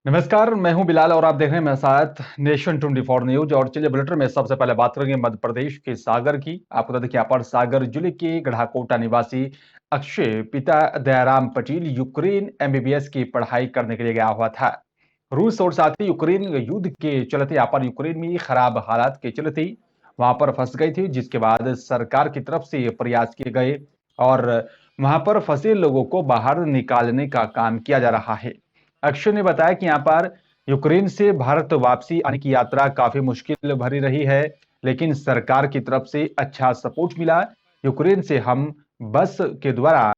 नमस्कार, मैं हूं बिलाल और आप देख रहे हैं मेरे साथ नेशन 24 न्यूज। और चलिए बुलेटिन में सबसे पहले बात करेंगे मध्य प्रदेश के सागर की। आपको बता दें कि यहाँ पर सागर जिले के गढ़ाकोटा निवासी अक्षय पिता दयाराम पटेल यूक्रेन एमबीबीएस की पढ़ाई करने के लिए गया हुआ था। रूस और साथ ही यूक्रेन युद्ध के चलते यहाँ पर यूक्रेन में खराब हालात के चलते वहां पर फंस गई थी, जिसके बाद सरकार की तरफ से प्रयास किए गए और वहां पर फंसे लोगों को बाहर निकालने का काम किया जा रहा है। अक्षय ने बताया कि यहाँ पर यूक्रेन से भारत वापसी आने की यात्रा काफी मुश्किल भरी रही है, लेकिन सरकार की तरफ से अच्छा सपोर्ट मिला। यूक्रेन से हम बस के द्वारा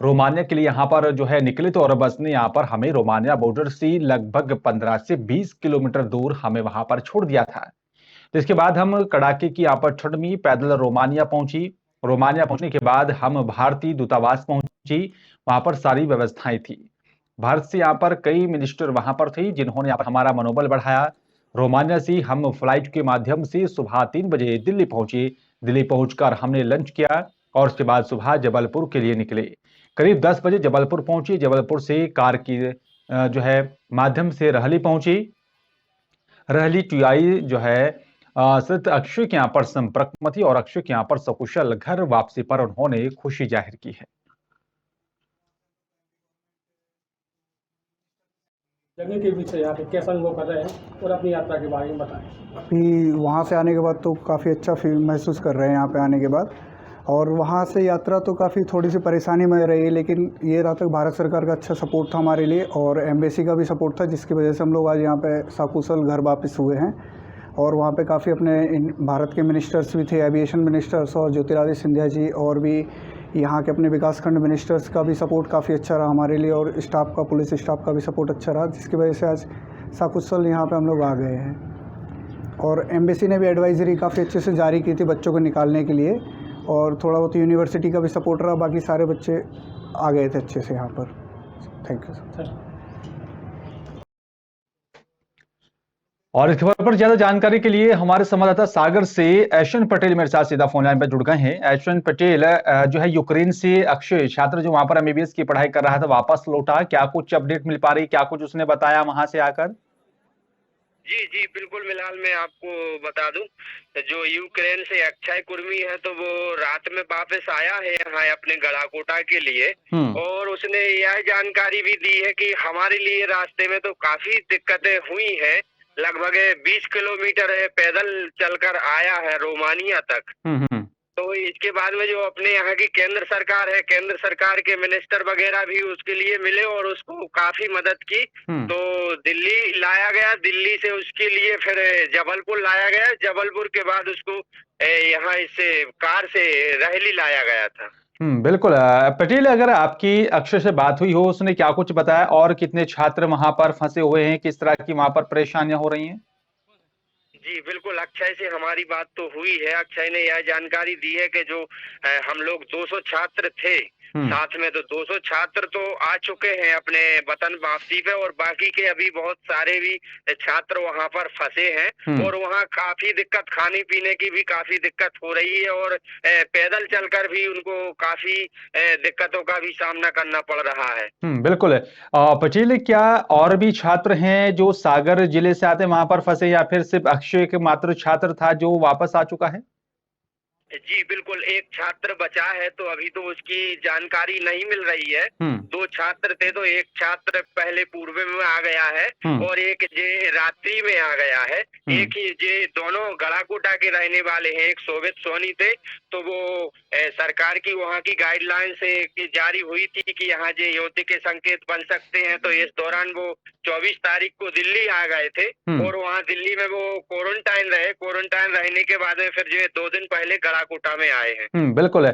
रोमानिया के लिए यहाँ पर जो है निकले तो, और बस ने यहाँ पर हमें रोमानिया बॉर्डर से लगभग 15 से 20 किलोमीटर दूर हमें वहां पर छोड़ दिया था। तो इसके बाद हम कड़ाके की यहाँ पर ठंड में पैदल रोमानिया पहुंची। रोमानिया पहुंचने के बाद हम भारतीय दूतावास पहुंची। वहां पर सारी व्यवस्थाएं थी। भारत से यहाँ पर कई मिनिस्टर वहां पर थे, जिन्होंने यहाँ पर हमारा मनोबल बढ़ाया। रोमानिया से हम फ्लाइट के माध्यम से सुबह 3 बजे दिल्ली पहुंचे। दिल्ली पहुंचकर हमने लंच किया और उसके बाद सुबह जबलपुर के लिए निकले। करीब 10 बजे जबलपुर पहुंचे। जबलपुर से कार की जो है माध्यम से रहली पहुंची। रहली टीआई जो है सिर्फ अक्षय के यहाँ पर संपर्क में थी और अक्षय के यहाँ पर सकुशल घर वापसी पर उन्होंने खुशी जाहिर की है। जगह के पीछे यहाँ पे कैसा अनुभव कर रहे हैं और अपनी यात्रा के बारे में बताएं। अभी वहाँ से आने के बाद तो काफ़ी अच्छा फील महसूस कर रहे हैं यहाँ पे आने के बाद। और वहाँ से यात्रा तो काफ़ी थोड़ी सी परेशानी में रही, लेकिन ये रहा तक भारत सरकार का अच्छा सपोर्ट था हमारे लिए और एम्बेसी का भी सपोर्ट था, जिसकी वजह से हम लोग आज यहाँ पे सकुशल घर वापस हुए हैं। और वहाँ पे काफ़ी अपने भारत के मिनिस्टर्स भी थे, एविएशन मिनिस्टर्स और ज्योतिरादित्य सिंधिया जी, और भी यहाँ के अपने विकासखंड मिनिस्टर्स का भी सपोर्ट काफ़ी अच्छा रहा हमारे लिए, और स्टाफ का, पुलिस स्टाफ का भी सपोर्ट अच्छा रहा, जिसकी वजह से आज सकुशल यहाँ पे हम लोग आ गए हैं। और एम्बेसी ने भी एडवाइजरी काफ़ी अच्छे से जारी की थी बच्चों को निकालने के लिए, और थोड़ा बहुत यूनिवर्सिटी का भी सपोर्ट रहा। बाकी सारे बच्चे आ गए थे अच्छे से यहाँ पर। Thank you sir. और इस खबर पर ज्यादा जानकारी के लिए हमारे संवाददाता सागर से ऐश्वन पटेल मेरे साथ सीधा फोन लाइन पर जुड़ गए हैं। ऐश्वन पटेल, जो है यूक्रेन से अक्षय छात्र जो वहां पर एमबीबीएस की पढ़ाई कर रहा था वापस लौटा, क्या कुछ अपडेट मिल पा रही, क्या कुछ उसने बताया वहां से आकर? जी जी बिल्कुल मिलाल, मैं आपको बता दूं, जो यूक्रेन से अक्षय कुर्मी है तो वो रात में वापस आया है यहाँ अपने गढ़ाकोटा के लिए। और उसने यह जानकारी भी दी है कि हमारे लिए रास्ते में तो काफी दिक्कतें हुई हैं। लगभग 20 किलोमीटर है पैदल चलकर आया है रोमानिया तक। तो इसके बाद में जो अपने यहाँ की केंद्र सरकार है, केंद्र सरकार के मिनिस्टर वगैरह भी उसके लिए मिले और उसको काफी मदद की। तो दिल्ली लाया गया, दिल्ली से उसके लिए फिर जबलपुर लाया गया, जबलपुर के बाद उसको यहाँ इस कार से रहली लाया गया था। बिल्कुल। पटेल, अगर आपकी अक्षय से बात हुई हो, उसने क्या कुछ बताया और कितने छात्र वहां पर फंसे हुए हैं, किस तरह की वहां पर परेशानियां हो रही हैं? जी बिल्कुल, अक्षय से हमारी बात तो हुई है। अक्षय ने यह जानकारी दी है कि जो हम लोग 200 छात्र थे साथ में, तो 200 छात्र तो आ चुके हैं अपने वतन वापसी पे, और बाकी के अभी बहुत सारे भी छात्र वहां पर फंसे हैं। और वहां काफी दिक्कत, खाने पीने की भी काफी दिक्कत हो रही है, और पैदल चलकर भी उनको काफी दिक्कतों का भी सामना करना पड़ रहा है। बिल्कुल। पटेल, क्या और भी छात्र हैं जो सागर जिले से आते वहां पर फंसे, या फिर सिर्फ अक्षय के मात्र छात्र था जो वापस आ चुका है? जी बिल्कुल, एक छात्र बचा है, तो अभी तो उसकी जानकारी नहीं मिल रही है। 2 छात्र थे, तो एक छात्र पहले पूर्व में आ गया है और एक जे रात्रि में आ गया है। एक ही जे दोनों गढ़ाकोटा के रहने वाले हैं। एक सोवित सोनी थे, तो वो सरकार की वहाँ की गाइडलाइन से जारी हुई थी कि यहाँ जे युद्ध के संकेत बन सकते हैं, तो इस दौरान वो 24 तारीख को दिल्ली आ गए थे और वहाँ दिल्ली में वो क्वारंटाइन रहे। क्वारंटाइन रहने के बाद में फिर जो 2 दिन पहले गढ़ाकोटा में आए हैं। बिल्कुल है।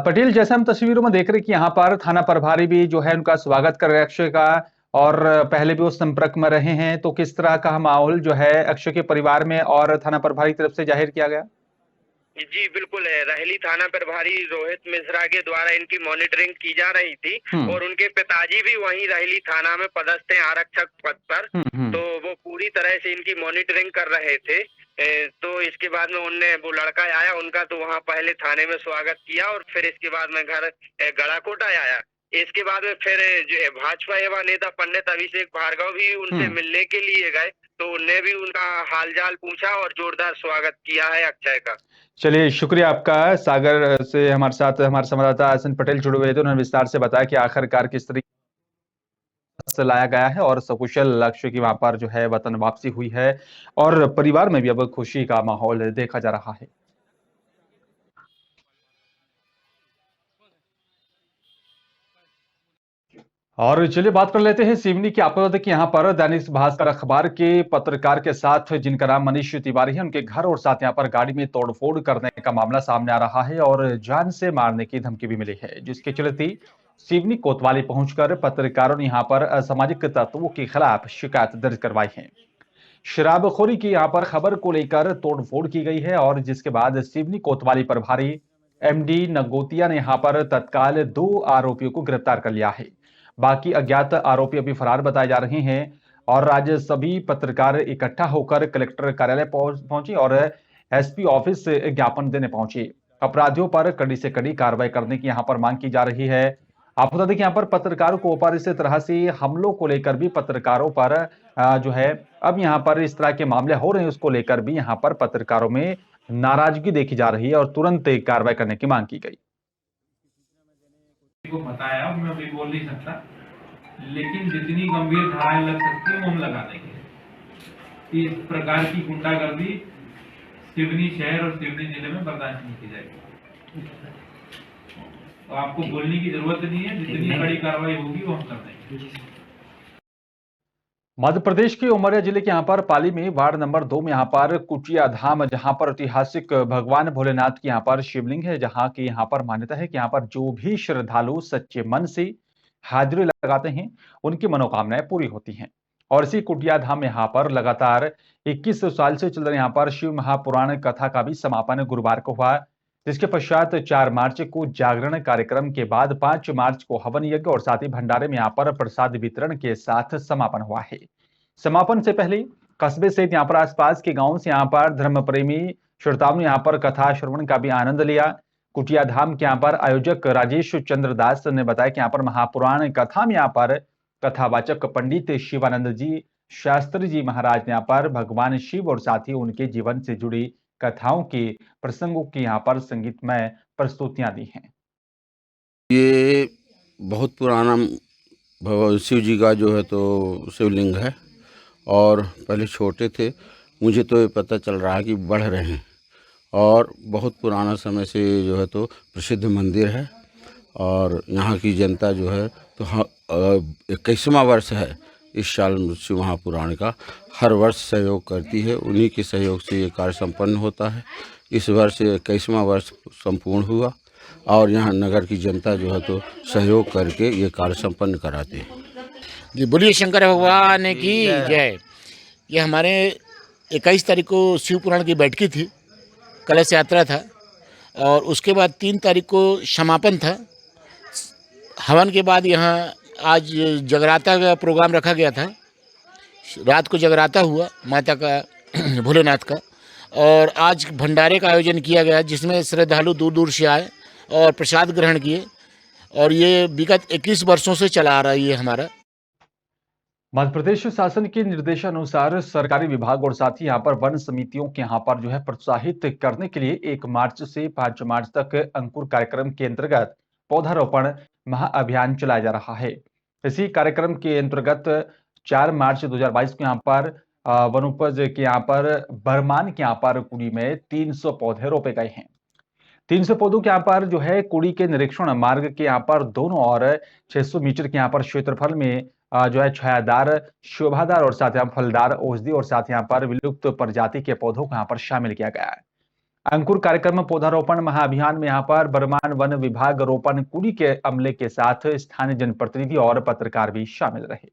पटेल, जैसे हम तस्वीरों में देख रहे हैं कि यहाँ पर थाना प्रभारी भी जो है उनका स्वागत कर रहे हैं अक्षय का, और पहले भी वो संपर्क में रहे हैं, तो किस तरह का माहौल जो है अक्षय के परिवार में और थाना प्रभारी की तरफ से जाहिर किया गया? जी बिल्कुल है, रहली थाना प्रभारी रोहित मिश्रा के द्वारा इनकी मॉनिटरिंग की जा रही थी और उनके पिताजी भी वहीं रहली थाना में पदस्थ हैं आरक्षक पद पर। तो वो पूरी तरह से इनकी मॉनिटरिंग कर रहे थे। तो इसके बाद में उनने, वो लड़का आया उनका, तो वहाँ पहले थाने में स्वागत किया और फिर इसके बाद में घर गढ़ाकोटा आया। इसके बाद में फिर जो है भाजपा युवा नेता पंडित अभिषेक भार्गव भी उनसे मिलने के लिए गए, तो उन्हें भी उनका हालचाल पूछा और जोरदार स्वागत किया है अक्षय का। चलिए, शुक्रिया आपका। सागर से हमारे साथ हमारे संवाददाता एसएन पटेल जुड़े हुए थे, उन्होंने विस्तार से बताया कि आखिरकार किस तरीके से लाया गया है और सकुशल लक्ष्य की वहां पर जो है वतन वापसी हुई है और परिवार में भी अब खुशी का माहौल देखा जा रहा है। और चलिए बात कर लेते हैं सिवनी की। आपको बता दें कि यहाँ पर दैनिक भास्कर अखबार के पत्रकार के साथ जिनका नाम मनीष तिवारी है, उनके घर और साथ यहाँ पर गाड़ी में तोड़फोड़ करने का मामला सामने आ रहा है और जान से मारने की धमकी भी मिली है, जिसके चलते सिवनी कोतवाली पहुंचकर पत्रकारों ने यहाँ पर असामाजिक तत्वों के खिलाफ शिकायत दर्ज करवाई है। शराबखोरी की यहाँ पर खबर को लेकर तोड़फोड़ की गई है और जिसके बाद सिवनी कोतवाली प्रभारी एमडी नगोतिया ने यहाँ पर तत्काल 2 आरोपियों को गिरफ्तार कर लिया है। बाकी अज्ञात आरोपी अभी फरार बताए जा रहे हैं और आज सभी पत्रकार इकट्ठा होकर कलेक्टर कार्यालय पहुंचे और एसपी ऑफिस से ज्ञापन देने पहुंचे। अपराधियों पर कड़ी से कड़ी कार्रवाई करने की यहां पर मांग की जा रही है। आपको बता दें कि यहां पर पत्रकारों को ऊपर इस तरह से हमलों को लेकर भी पत्रकारों पर जो है अब यहां पर इस तरह के मामले हो रहे हैं, उसको लेकर भी यहां पर पत्रकारों में नाराजगी देखी जा रही है और तुरंत कार्रवाई करने की मांग की गई। को बताया, मैं अभी बोल नहीं सकता, लेकिन जितनी गंभीर धाराएं लग सकती है वो हम लगा देंगे। इस प्रकार की गुंडागर्दी सिवनी शहर और सिवनी जिले में बर्दाश्त नहीं की जाएगी। तो आपको बोलने की जरूरत नहीं है, जितनी बड़ी कार्रवाई होगी वो हम कर देंगे। मध्य प्रदेश के उमरिया जिले के यहाँ पर पाली में वार्ड नंबर 2 में यहाँ पर कुटिया धाम, जहां पर ऐतिहासिक भगवान भोलेनाथ की यहाँ पर शिवलिंग है, जहां की यहाँ पर मान्यता है कि यहाँ पर जो भी श्रद्धालु सच्चे मन से हाजिरी लगाते हैं उनकी मनोकामनाएं पूरी होती हैं। और इसी कुटिया धाम में यहाँ पर लगातार 21 साल से चल रहे यहाँ पर शिव महापुराण कथा का भी समापन गुरुवार को हुआ, जिसके पश्चात 4 मार्च को जागरण कार्यक्रम के बाद 5 मार्च को हवन यज्ञ और साथ ही भंडारे में यहाँ पर प्रसाद वितरण के साथ समापन हुआ है। समापन से पहले कस्बे सहित यहाँ पर आसपास के गांवों से यहाँ पर धर्म प्रेमी श्रोताओं ने यहाँ पर कथा श्रवण का भी आनंद लिया। कुटिया धाम के यहाँ पर आयोजक राजेश चंद्र दास ने बताया कि यहाँ पर महापुराण कथा में यहाँ पर कथावाचक पंडित शिवानंद जी शास्त्री जी महाराज ने यहाँ पर भगवान शिव और साथ ही उनके जीवन से जुड़ी कथाओं के प्रसंगों की यहाँ पर संगीतमय प्रस्तुतियां दी हैं। ये बहुत पुराना भगवान शिव जी का जो है तो शिवलिंग है और पहले छोटे थे, मुझे तो ये पता चल रहा है कि बढ़ रहे हैं और बहुत पुराना समय से जो है तो प्रसिद्ध मंदिर है और यहाँ की जनता जो है तो 21वां वर्ष है इस साल शिव महापुराण का, हर वर्ष सहयोग करती है, उन्हीं के सहयोग से ये कार्य संपन्न होता है। इस वर्ष 21वां वर्ष संपूर्ण हुआ और यहाँ नगर की जनता जो है तो सहयोग करके ये कार्य संपन्न कराते हैं। जी बोलिए शंकर भगवान की जय। ये हमारे 21 तारीख को शिव पुराण की बैठकी थी, कलश यात्रा था और उसके बाद 3 तारीख को समापन था। हवन के बाद यहाँ आज जगराता का प्रोग्राम रखा गया था, रात को जगराता हुआ माता का भोलेनाथ का और आज भंडारे का आयोजन किया गया जिसमें श्रद्धालु दूर दूर से आए और प्रसाद ग्रहण किए और ये विगत 21 वर्षों से चला आ रहा है ये हमारा। मध्य प्रदेश शासन के निर्देशानुसार सरकारी विभाग और साथ ही यहाँ पर वन समितियों के यहाँ पर जो है प्रोत्साहित करने के लिए 1 मार्च से 5 मार्च तक अंकुर कार्यक्रम के अंतर्गत पौधारोपण महाअभियान चलाया जा रहा है। इसी कार्यक्रम के अंतर्गत 4 मार्च 2022 को यहाँ पर वनोपज के यहाँ पर बरमान के यहाँ पर कुड़ी में 300 पौधे रोपे गए हैं। 300 पौधों के यहाँ पर जो है कुड़ी के निरीक्षण मार्ग के यहाँ पर दोनों और 600 मीटर के यहाँ पर क्षेत्रफल में जो है छायादार, शोभादार और साथ यहाँ फलदार औषधि और साथ यहाँ पर विलुप्त प्रजाति के पौधों को यहाँ पर शामिल किया गया है। अंकुर कार्यक्रम में पौधारोपण महाअभियान में यहाँ पर बरमान वन विभाग रोपण कुड़ी के अमले के साथ स्थानीय जनप्रतिनिधि और पत्रकार भी शामिल रहे।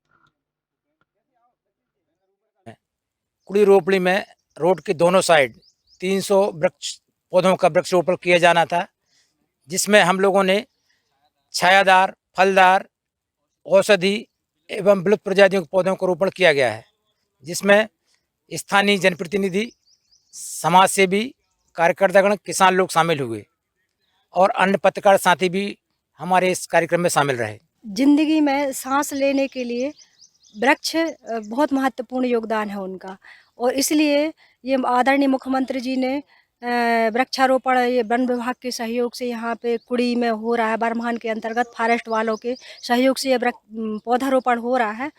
कुड़ी रोपड़ी में रोड के दोनों साइड 300 वृक्ष पौधों का वृक्षारोपण किया जाना था, जिसमें हम लोगों ने छायादार, फलदार, औषधि एवं विलुप्त प्रजातियों के पौधों का रोपण किया गया है, जिसमें स्थानीय जनप्रतिनिधि, समाज सेवी, कार्यकर्तागण, किसान लोग शामिल हुए और अन्य पत्रकार साथी भी हमारे इस कार्यक्रम में शामिल रहे। ज़िंदगी में सांस लेने के लिए वृक्ष बहुत महत्वपूर्ण योगदान है उनका, और इसलिए ये आदरणीय मुख्यमंत्री जी ने वृक्षारोपण ये वन विभाग के सहयोग से यहाँ पे कुड़ी में हो रहा है। बरमान के अंतर्गत फॉरेस्ट वालों के सहयोग से ये पौधारोपण हो रहा है,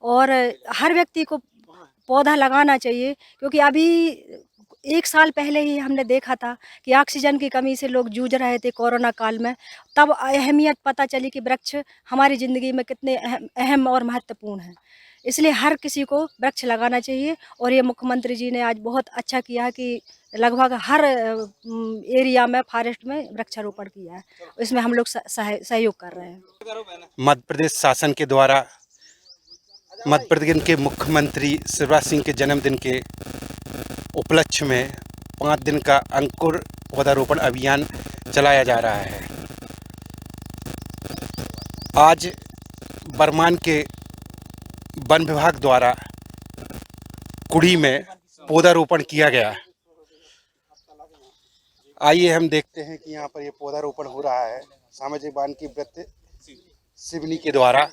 और हर व्यक्ति को पौधा लगाना चाहिए, क्योंकि अभी 1 साल पहले ही हमने देखा था कि ऑक्सीजन की कमी से लोग जूझ रहे थे कोरोना काल में। तब अहमियत पता चली कि वृक्ष हमारी ज़िंदगी में कितने अहम और महत्वपूर्ण हैं। इसलिए हर किसी को वृक्ष लगाना चाहिए, और ये मुख्यमंत्री जी ने आज बहुत अच्छा किया है कि लगभग हर एरिया में फॉरेस्ट में वृक्षारोपण किया है। इसमें हम लोग सहयोग कर रहे हैं। मध्य प्रदेश शासन के द्वारा मध्य प्रदेश के मुख्यमंत्री शिवराज सिंह के जन्मदिन के उपलक्ष्य में 5 दिन का अंकुर पौधारोपण अभियान चलाया जा रहा है। आज बरमान के वन विभाग द्वारा कुड़ी में पौधारोपण किया गया। आइए हम देखते हैं कि यहाँ पर ये पौधारोपण हो रहा है सामाजिक बांध की वृत्त सिवनी के द्वारा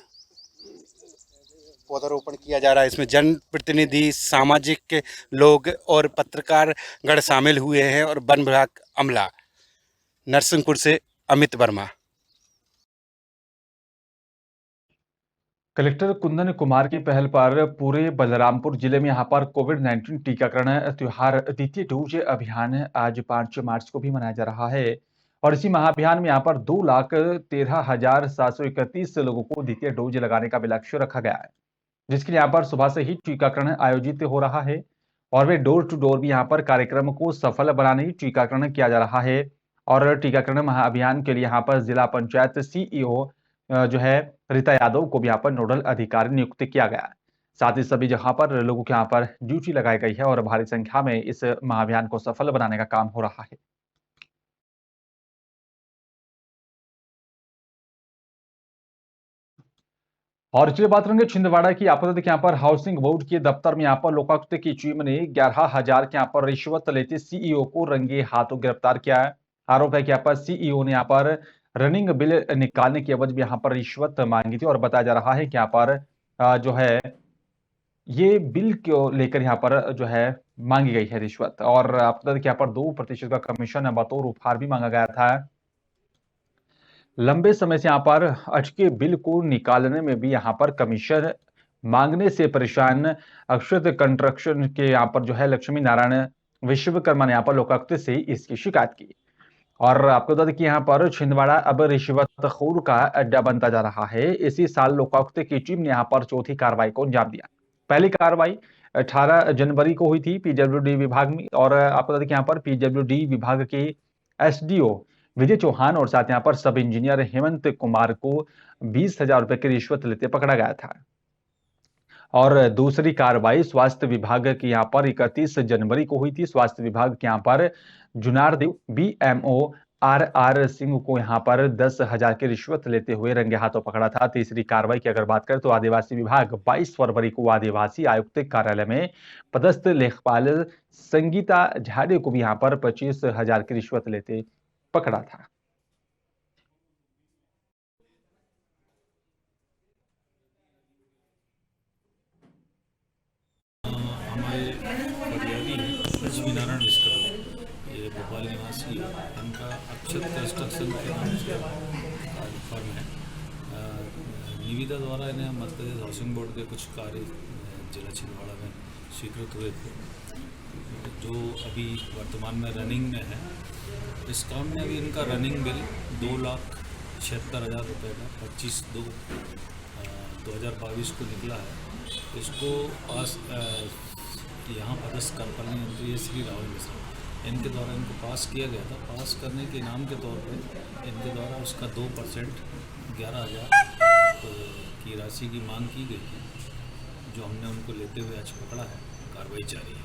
पौधारोपण किया जा रहा है। इसमें जनप्रतिनिधि, सामाजिक के लोग और पत्रकार गण शामिल हुए हैं और वन विभाग अमला। नरसिंहपुर से अमित वर्मा। कलेक्टर कुंदन कुमार की पहल पर पूरे बलरामपुर जिले में यहां पर कोविड-19 टीकाकरण त्योहार द्वितीय डोज अभियान आज 5 मार्च को भी मनाया जा रहा है, और इसी महाअभियान में यहां पर 2,13,731 लोगों को द्वितीय डोज लगाने का भी लक्ष्य रखा गया है, जिसके लिए यहाँ पर सुबह से ही टीकाकरण आयोजित हो रहा है, और वे डोर टू डोर भी यहाँ पर कार्यक्रम को सफल बनाने टीकाकरण किया जा रहा है। और टीकाकरण महाअभियान के लिए यहाँ पर जिला पंचायत सीईओ जो है रीता यादव को भी यहाँ पर नोडल अधिकारी नियुक्त किया गया है। साथ ही सभी जगह पर लोगों के यहाँ पर ड्यूटी लगाई गई है और भारी संख्या में इस महाअभियान को सफल बनाने का काम हो रहा है। और चलिए बात करेंगे छिंदवाड़ा की। आपको देखिए यहाँ पर हाउसिंग बोर्ड के दफ्तर में यहाँ पर लोकायुक्त की टीम ने 11,000 के यहाँ पर रिश्वत लेते सीईओ को रंगे हाथों गिरफ्तार किया है। आरोप है कि यहाँ पर सीईओ ने यहाँ पर रनिंग बिल निकालने की एवज में यहाँ पर रिश्वत मांगी थी, और बताया जा रहा है कि यहाँ पर जो है ये बिल को लेकर यहाँ पर जो है मांगी गई है रिश्वत। और आपको देखिए यहाँ पर 2% का कमीशन बतौर उपहार भी मांगा गया था। लंबे समय से यहाँ पर अटके बिल को निकालने में भी यहाँ पर कमीशन मांगने से परेशान अक्षत कंस्ट्रक्शन के यहाँ पर जो है लक्ष्मी नारायण विश्वकर्मा ने यहाँ पर लोकायुक्त से इसकी शिकायत की। और आपको बता दें कि यहाँ पर छिंदवाड़ा अब रिश्वतखोर का अड्डा बनता जा रहा है। इसी साल लोकायुक्त की टीम ने यहाँ पर चौथी कार्रवाई को अंजाम दिया। पहली कार्रवाई 18 जनवरी को हुई थी पीडब्ल्यूडी विभाग में, और आपको बता दें कि यहाँ पर पीडब्ल्यूडी विभाग के एसडीओ विजय चौहान और साथ यहाँ पर सब इंजीनियर हेमंत कुमार को 20,000 रुपए की रिश्वत लेते पकड़ा गया था। और दूसरी कार्रवाई स्वास्थ्य विभाग की यहाँ पर 31 जनवरी को हुई थी। स्वास्थ्य विभाग के यहाँ पर जुनारदेव बीएमओ आर सिंह को यहाँ पर 10,000 की रिश्वत लेते हुए रंगे हाथों पकड़ा था। तीसरी कार्रवाई की अगर बात करें तो आदिवासी विभाग 22 फरवरी को आदिवासी आयुक्त कार्यालय में पदस्थ लेखपाल संगीता झाड़े को भी यहाँ पर 25,000 की रिश्वत लेते पकड़ा था। हमारे फरियादी हैं लक्ष्मी नारायण विश्वकर्मा, ये भोपाल निवासी है। इनका अक्षत कंस्ट्रक्शन के नाम से फर्म है। निविदा द्वारा इन्हें मध्य प्रदेश हाउसिंग बोर्ड के कुछ कार्य जिला छिंदवाड़ा में स्वीकृत हुए थे, जो अभी वर्तमान में रनिंग में है। इस काम में अभी इनका रनिंग बिल 2,76,000 रुपये का 25/2/2022 को निकला है। इसको यहाँ पदस्थ कार्यपालन मंत्री श्री राहुल मिश्रा इनके द्वारा इनको पास किया गया था। पास करने के इनाम के तौर पे इनके द्वारा उसका 2% 11,000 की राशि की मांग की गई थी, जो हमने उनको लेते हुए आज पकड़ा है। कार्रवाई जारी है।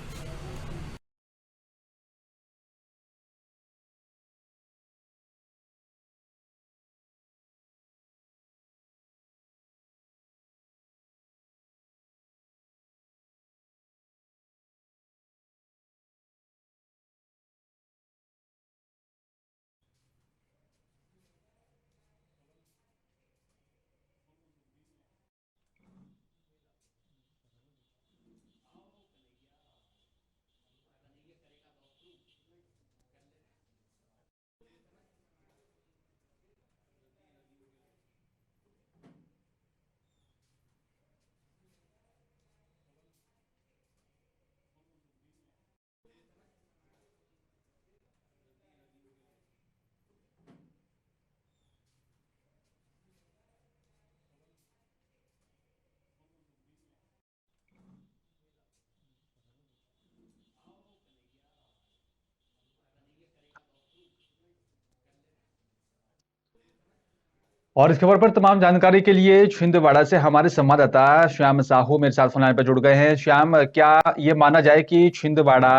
और इस खबर पर तमाम जानकारी के लिए छिंदवाड़ा से हमारे संवाददाता श्याम साहू मेरे साथ फोन लाइन पर जुड़ गए हैं। श्याम, क्या ये माना जाए कि छिंदवाड़ा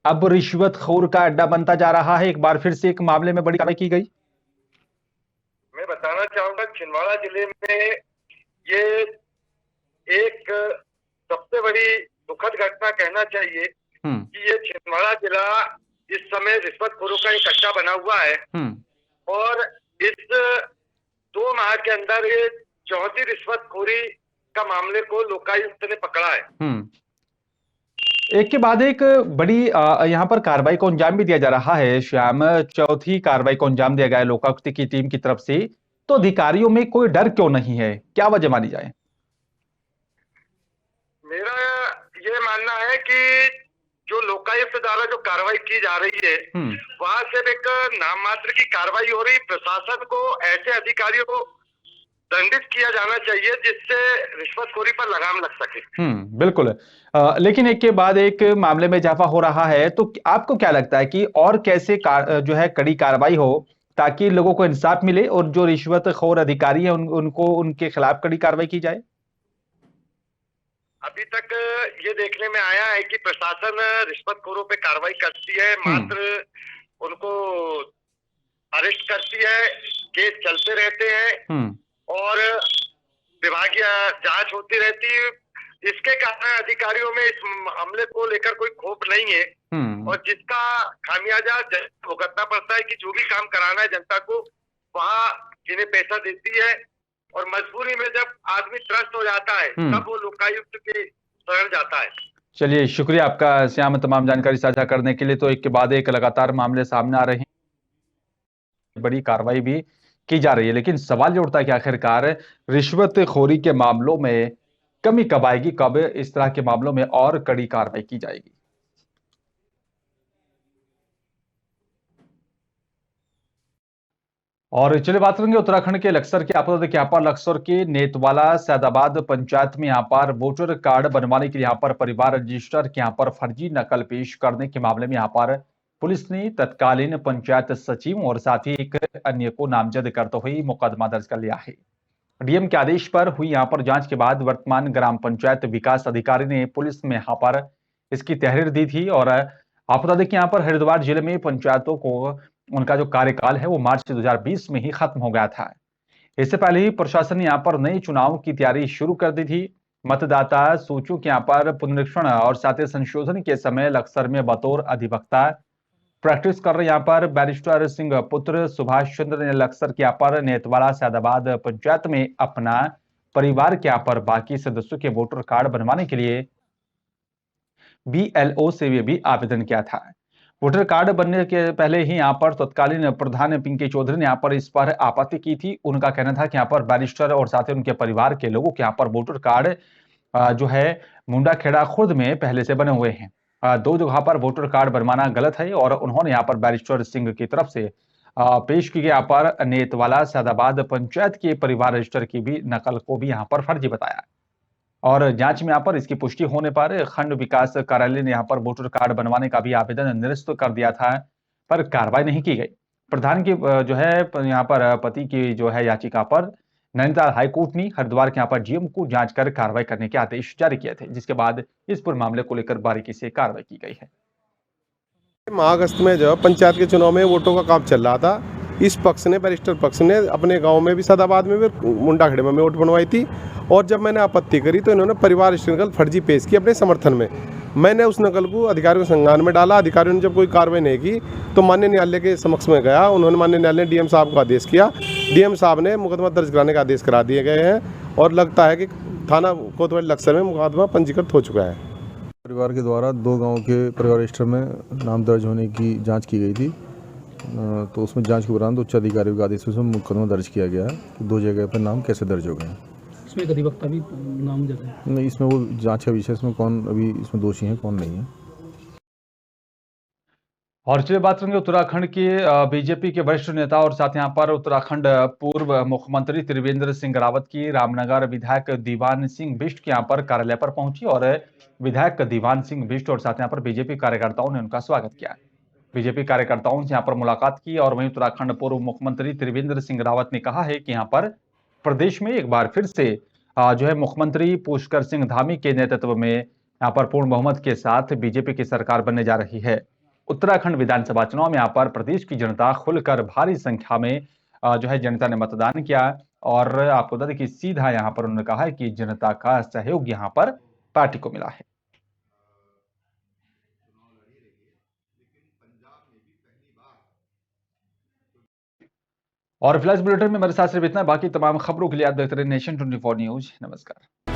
अब रिश्वतखोर का अड्डा बनता जा रहा है? एक बार फिर से एक मामले में बड़ी कार्रवाई की गई। मैं बताना चाहूंगा, छिंदवाड़ा जिले में ये एक सबसे बड़ी दुखद घटना कहना चाहिए कि ये छिंदवाड़ा जिला इस समय रिश्वतखोरों का एक अड्डा बना हुआ है और इस 2 माह के अंदर ये चौथी रिश्वतखोरी का मामले को लोकायुक्त ने पकड़ा है। एक के बाद एक बड़ी यहाँ पर कार्रवाई को अंजाम भी दिया जा रहा है। श्याम, चौथी कार्रवाई को अंजाम दिया गया है लोकायुक्त की टीम की तरफ से, तो अधिकारियों में कोई डर क्यों नहीं है? क्या वजह मानी जाए? मेरा ये मानना है कि जो लोकायुक्त द्वारा जो कार्रवाई की जा रही है वहां सिर्फ एक नाम मात्र की कार्रवाई हो रही। प्रशासन को ऐसे अधिकारियों को दंडित किया जाना चाहिए जिससे रिश्वतखोरी पर लगाम लग सके। बिल्कुल। लेकिन एक के बाद एक मामले में इजाफा हो रहा है, तो आपको क्या लगता है कि और कैसे जो है कड़ी कार्रवाई हो ताकि लोगों को इंसाफ मिले और जो रिश्वतखोर अधिकारी है उनको उनके खिलाफ कड़ी कार्रवाई की जाए? अभी तक ये देखने में आया है कि प्रशासन रिश्वतखोरों पे कार्रवाई करती है, मात्र उनको अरेस्ट करती है, केस चलते रहते हैं और विभागीय जांच होती रहती है। इसके कारण अधिकारियों में इस मामले को लेकर कोई खौफ नहीं है और जिसका खामियाजा जनता भुगतना पड़ता है कि जो भी काम कराना है जनता को वहाँ जिन्हें पैसा देती है और मजबूरी में जब आदमी त्रस्त हो जाता है तब वो लोकायुक्त के शरण जाता है। चलिए, शुक्रिया आपका श्याम तमाम जानकारी साझा करने के लिए। तो एक के बाद एक लगातार मामले सामने आ रहे हैं, बड़ी कार्रवाई भी की जा रही है, लेकिन सवाल ये उठता है कि आखिरकार रिश्वतखोरी के मामलों में कमी कब आएगी, कब इस तरह के मामलों में और कड़ी कार्रवाई की जाएगी। और चलिए बात करेंगे उत्तराखंड के लक्सर के। आपको देखिए यहाँ पर लक्सर के नेतवाला सैदाबाद पंचायत में यहाँ पर वोटर कार्ड बनवाने के लिए यहाँ पर परिवार रजिस्टर के यहाँ पर फर्जी नकल पेश करने के मामले में यहाँ पर पुलिस ने तत्कालीन पंचायत सचिव और साथ ही एक अन्य को नामजद करते हुए मुकदमा दर्ज कर लिया है। डीएम के आदेश पर हुई यहाँ पर जांच के बाद वर्तमान ग्राम पंचायत विकास अधिकारी ने पुलिस में यहाँ पर इसकी तहरीर दी थी। और आप बता दें कि यहाँ पर हरिद्वार जिले में पंचायतों को उनका जो कार्यकाल है वो मार्च 2020 में ही खत्म हो गया था। इससे पहले ही प्रशासन ने यहाँ पर नए चुनाव की तैयारी शुरू कर दी थी। मतदाता सूचियों के यहाँ पर पुनरीक्षण और साथ ही संशोधन के समय लक्सर में बतौर अधिवक्ता प्रैक्टिस कर रहे यहाँ पर बैरिस्टर सिंह पुत्र सुभाष चंद्र ने लक्सर के यहाँ पर नेतवाला सैदाबाद पंचायत में अपना परिवार के यहाँ पर बाकी सदस्यों के वोटर कार्ड बनवाने के लिए BLO से भी आवेदन किया था। वोटर कार्ड बनने के पहले ही यहाँ पर तत्कालीन प्रधान पिंकी चौधरी ने यहाँ पर इस पर आपत्ति की थी। उनका कहना था कि यहाँ पर बैरिस्टर और साथ ही उनके परिवार के लोगों के यहाँ पर वोटर कार्ड जो है मुंडाखेड़ा खुर्द में पहले से बने हुए हैं। 2 जगह पर वोटर कार्ड बनवाना गलत है और उन्होंने यहाँ पर बैरिस्टर सिंह की तरफ से पेश की गई यहाँ पर नेतवाला सैदाबाद पंचायत के परिवार रजिस्टर की भी नकल को भी यहाँ पर फर्जी बताया। और जांच में यहाँ पर इसकी पुष्टि होने पर खंड विकास कार्यालय ने यहाँ पर वोटर कार्ड बनवाने का भी आवेदन निरस्त कर दिया था, पर कार्रवाई नहीं की गई। प्रधान की जो है यहाँ पर पति की जो है याचिका पर नैनीताल हाईकोर्ट ने हरिद्वार के यहाँ पर GM को जांच कर कार्रवाई करने के आदेश जारी किए थे, जिसके बाद इस पूरे मामले को लेकर बारीकी से कार्रवाई की गई है। माह अगस्त में जो पंचायत के चुनाव में वोटों का काम चल रहा था, इस पक्ष ने बैरिस्टर पक्ष ने अपने गांव में भी सैदाबाद में भी मुंडाखेड़े में वोट बनवाई थी और जब मैंने आपत्ति करी तो इन्होंने परिवार रजिस्टर नकल फर्जी पेश की अपने समर्थन में। मैंने उस नकल को अधिकारियों के संज्ञान में डाला। अधिकारियों ने जब कोई कार्रवाई नहीं की तो माननीय न्यायालय के समक्ष में गया। उन्होंने माननीय न्यायालय ने DM साहब को आदेश किया। DM साहब ने मुकदमा दर्ज कराने का आदेश करा दिए गए हैं और लगता है कि थाना कोतवाली लक्सर में मुकदमा पंजीकृत हो चुका है। परिवार के द्वारा 2 गाँव के परिवार रजिस्टर में नाम दर्ज होने की जाँच की गई थी, तो उसमें जांच के दौरान उच्च अधिकारियों के आदेश से मुकदमा दर्ज किया गया है कि 2 जगह पर नाम कैसे दर्ज हो गए हैं। इसमें एक अधिवक्ता भी नामजद है? नहीं, इसमें वो जांच का विषय, इसमें कौन अभी इसमें दोषी है कौन नहीं है। और चलिए बात करेंगे उत्तराखंड के बीजेपी के वरिष्ठ नेता और साथ यहाँ पर उत्तराखंड पूर्व मुख्यमंत्री त्रिवेंद्र सिंह रावत की रामनगर विधायक दीवान सिंह बिष्ट के यहाँ पर कार्यालय पर पहुंची और विधायक दीवान सिंह बिष्ट और साथ यहाँ पर बीजेपी कार्यकर्ताओं ने उनका स्वागत किया। बीजेपी कार्यकर्ताओं से यहाँ पर मुलाकात की और वहीं उत्तराखंड पूर्व मुख्यमंत्री त्रिवेंद्र सिंह रावत ने कहा है कि यहाँ पर प्रदेश में एक बार फिर से जो है मुख्यमंत्री पुष्कर सिंह धामी के नेतृत्व में यहाँ पर पूर्ण बहुमत के साथ बीजेपी की सरकार बनने जा रही है। उत्तराखंड विधानसभा चुनाव में यहाँ पर प्रदेश की जनता खुलकर भारी संख्या में जो है जनता ने मतदान किया और आपको बता दें कि सीधा यहाँ पर उन्होंने कहा है कि जनता का सहयोग यहाँ पर पार्टी को मिला है। और फ्लैश बुलेटिन में मेरे साथ सिर्फ इतना, बाकी तमाम खबरों के लिए आप देखते रहे नेशन 24 न्यूज। नमस्कार।